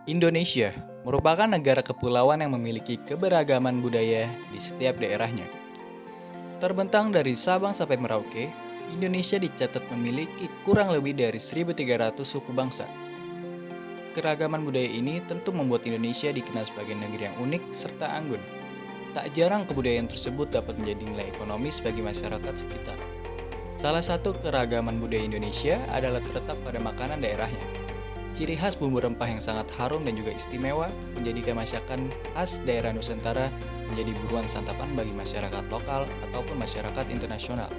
Indonesia merupakan negara kepulauan yang memiliki keberagaman budaya di setiap daerahnya. Terbentang dari Sabang sampai Merauke, Indonesia dicatat memiliki kurang lebih dari 1.300 suku bangsa. Keragaman budaya ini tentu membuat Indonesia dikenal sebagai negeri yang unik serta anggun. Tak jarang kebudayaan tersebut dapat menjadi nilai ekonomis bagi masyarakat sekitar. Salah satu keragaman budaya Indonesia adalah terletak pada makanan daerahnya. Ciri khas bumbu rempah yang sangat harum dan juga istimewa menjadikan masakan khas daerah Nusantara menjadi buruan santapan bagi masyarakat lokal ataupun masyarakat internasional.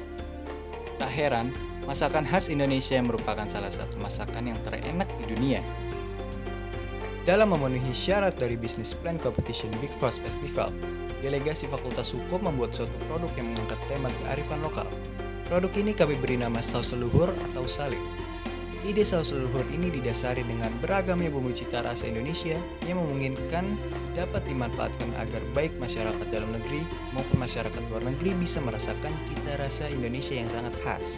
Tak heran, masakan khas Indonesia merupakan salah satu masakan yang terenak di dunia. Dalam memenuhi syarat dari Business Plan Competition Big Frost Festival, delegasi Fakultas Hukum membuat suatu produk yang mengangkat tema kearifan lokal. Produk ini kami beri nama saus leluhur atau sale. Ide saus leluhur ini didasari dengan beragamnya bumbu cita rasa Indonesia yang memungkinkan dapat dimanfaatkan agar baik masyarakat dalam negeri maupun masyarakat luar negeri bisa merasakan cita rasa Indonesia yang sangat khas.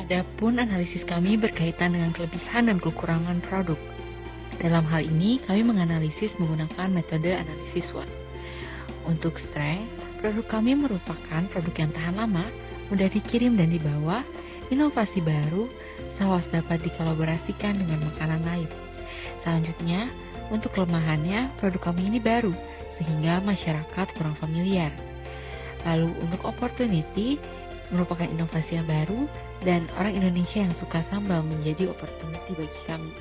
Adapun analisis kami berkaitan dengan kelebihan dan kekurangan produk. Dalam hal ini, kami menganalisis menggunakan metode analisis SWOT. Untuk strength, produk kami merupakan produk yang tahan lama, mudah dikirim dan dibawa, inovasi baru, saus dapat dikolaborasikan dengan makanan lain. Selanjutnya, untuk kelemahannya, produk kami ini baru, sehingga masyarakat kurang familiar. Lalu untuk opportunity, merupakan inovasi yang baru, dan orang Indonesia yang suka sambal menjadi opportunity bagi kami.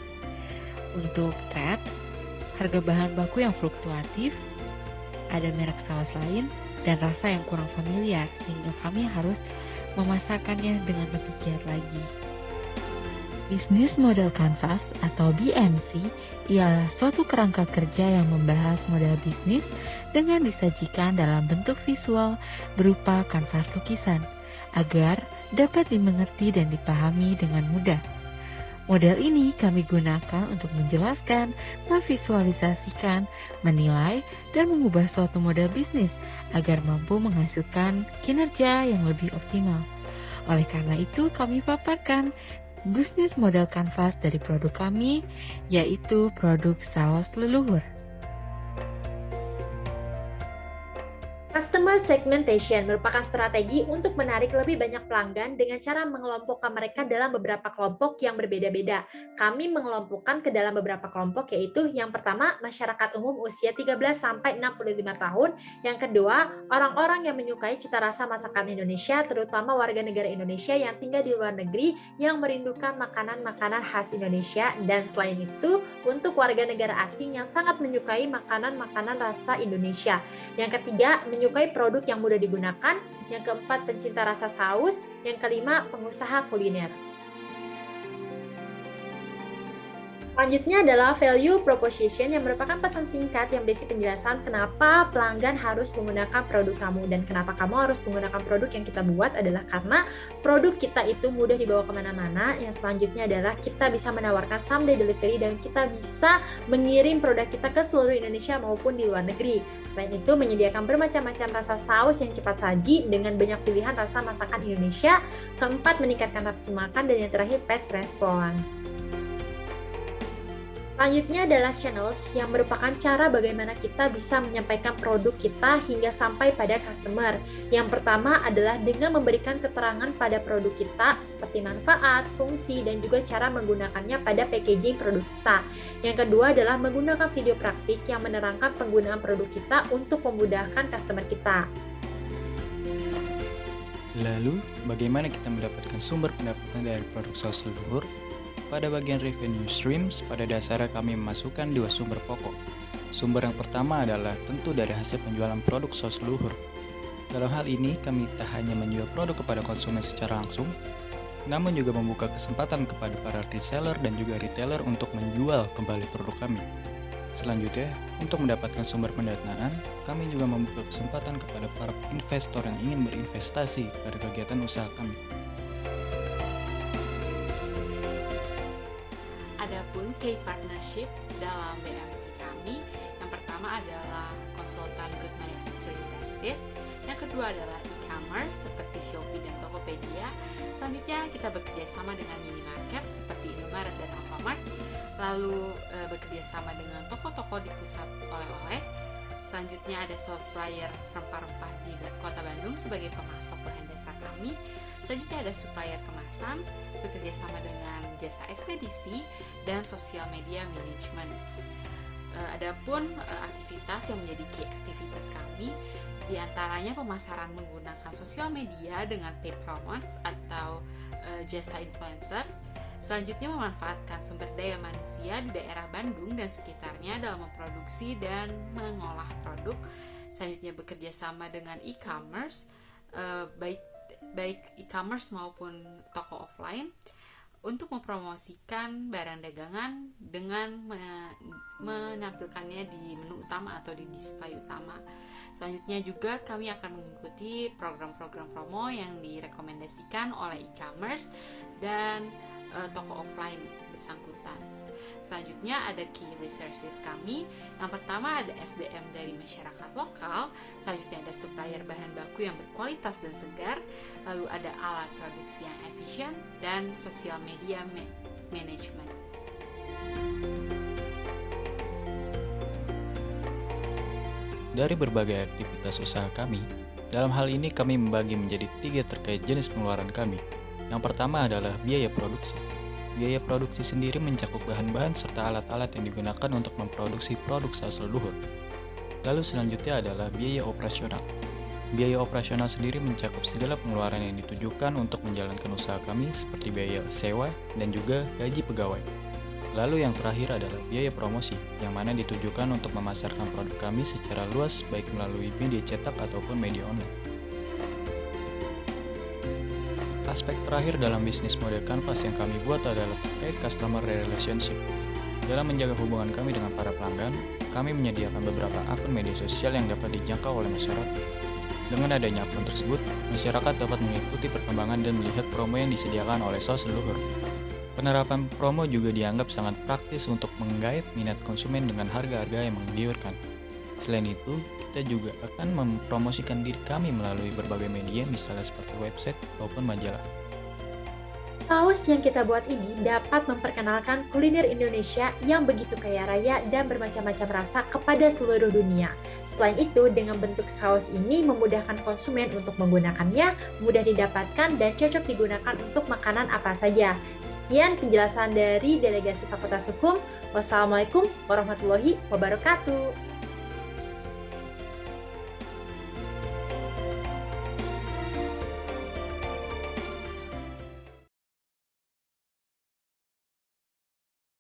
Untuk threat, harga bahan baku yang fluktuatif, ada merek saus lain, dan rasa yang kurang familiar, sehingga kami harus memasarkannya dengan lebih giat lagi. Business Model Canvas atau BMC ialah suatu kerangka kerja yang membahas model bisnis dengan disajikan dalam bentuk visual berupa kanvas lukisan agar dapat dimengerti dan dipahami dengan mudah. Model ini kami gunakan untuk menjelaskan, memvisualisasikan, menilai, dan mengubah suatu model bisnis agar mampu menghasilkan kinerja yang lebih optimal. Oleh karena itu, kami paparkan bisnis model kanvas dari produk kami, yaitu produk saus leluhur. Customer segmentation merupakan strategi untuk menarik lebih banyak pelanggan dengan cara mengelompokkan mereka dalam beberapa kelompok yang berbeda-beda. Kami mengelompokkan ke dalam beberapa kelompok, yaitu yang pertama, masyarakat umum usia 13-65 tahun, yang kedua, orang-orang yang menyukai cita rasa masakan Indonesia, terutama warga negara Indonesia yang tinggal di luar negeri yang merindukan makanan-makanan khas Indonesia, dan selain itu, untuk warga negara asing yang sangat menyukai makanan-makanan rasa Indonesia. Yang ketiga, menyukai produk yang mudah digunakan, yang keempat pencinta rasa saus, yang kelima pengusaha kuliner. Selanjutnya adalah value proposition yang merupakan pesan singkat yang berisi penjelasan kenapa pelanggan harus menggunakan produk kamu, dan kenapa kamu harus menggunakan produk yang kita buat adalah karena produk kita itu mudah dibawa kemana-mana. Yang selanjutnya adalah kita bisa menawarkan someday delivery dan kita bisa mengirim produk kita ke seluruh Indonesia maupun di luar negeri. Selain itu, menyediakan bermacam-macam rasa saus yang cepat saji dengan banyak pilihan rasa masakan Indonesia. Keempat, meningkatkan nafsu makan, dan yang terakhir fast response. Selanjutnya adalah channels yang merupakan cara bagaimana kita bisa menyampaikan produk kita hingga sampai pada customer. Yang pertama adalah dengan memberikan keterangan pada produk kita seperti manfaat, fungsi, dan juga cara menggunakannya pada packaging produk kita. Yang kedua adalah menggunakan video praktik yang menerangkan penggunaan produk kita untuk memudahkan customer kita. Lalu, bagaimana kita mendapatkan sumber pendapatan dari produk saus leluhur? Pada bagian revenue streams, pada dasarnya kami memasukkan dua sumber pokok. Sumber yang pertama adalah tentu dari hasil penjualan produk saus leluhur. Dalam hal ini, kami tak hanya menjual produk kepada konsumen secara langsung, namun juga membuka kesempatan kepada para reseller dan juga retailer untuk menjual kembali produk kami. Selanjutnya, untuk mendapatkan sumber pendanaan, kami juga membuka kesempatan kepada para investor yang ingin berinvestasi pada kegiatan usaha kami. Adapun key partnership dalam BMC kami, yang pertama adalah konsultan Good Manufacturing gratis. Yang kedua adalah e-commerce seperti Shopee dan Tokopedia. Selanjutnya kita bekerja sama dengan minimarket seperti Indomaret dan Alfamart. Lalu bekerja sama dengan toko-toko di pusat oleh-oleh. Selanjutnya ada supplier rempah-rempah di Kota Bandung sebagai pemasok bahan dasar kami. Selanjutnya ada supplier kemasan, bekerja sama dengan jasa ekspedisi dan sosial media management. Adapun aktivitas yang menjadi key aktivitas kami, diantaranya pemasaran menggunakan sosial media dengan paid promote atau jasa influencer. Selanjutnya memanfaatkan sumber daya manusia di daerah Bandung dan sekitarnya dalam memproduksi dan mengolah produk. Selanjutnya bekerja sama dengan e-commerce, baik e-commerce maupun toko offline, untuk mempromosikan barang dagangan dengan menampilkannya di menu utama atau di display utama. Selanjutnya juga kami akan mengikuti program-program promo yang direkomendasikan oleh e-commerce dan toko offline bersangkutan. Selanjutnya ada key resources kami. Yang pertama ada SDM dari masyarakat lokal. Selanjutnya ada supplier bahan baku yang berkualitas dan segar. Lalu ada alat produksi yang efisien dan sosial media management. Dari berbagai aktivitas usaha kami, dalam hal ini kami membagi menjadi 3 terkait jenis pengeluaran kami. Yang pertama adalah biaya produksi. Biaya produksi sendiri mencakup bahan-bahan serta alat-alat yang digunakan untuk memproduksi produk saus leluhur. Lalu selanjutnya adalah biaya operasional. Biaya operasional sendiri mencakup segala pengeluaran yang ditujukan untuk menjalankan usaha kami seperti biaya sewa dan juga gaji pegawai. Lalu yang terakhir adalah biaya promosi, yang mana ditujukan untuk memasarkan produk kami secara luas baik melalui media cetak ataupun media online. Aspek terakhir dalam bisnis model Canvas yang kami buat adalah terkait customer relationship. Dalam menjaga hubungan kami dengan para pelanggan, kami menyediakan beberapa akun media sosial yang dapat dijangkau oleh masyarakat. Dengan adanya akun tersebut, masyarakat dapat mengikuti perkembangan dan melihat promo yang disediakan oleh saus leluhur. Penerapan promo juga dianggap sangat praktis untuk menggait minat konsumen dengan harga-harga yang menggiurkan. Selain itu, kita juga akan mempromosikan diri kami melalui berbagai media, misalnya seperti website maupun majalah. Saus yang kita buat ini dapat memperkenalkan kuliner Indonesia yang begitu kaya raya dan bermacam-macam rasa kepada seluruh dunia. Selain itu, dengan bentuk saus ini memudahkan konsumen untuk menggunakannya, mudah didapatkan dan cocok digunakan untuk makanan apa saja. Sekian penjelasan dari Delegasi Fakultas Hukum. Wassalamualaikum warahmatullahi wabarakatuh.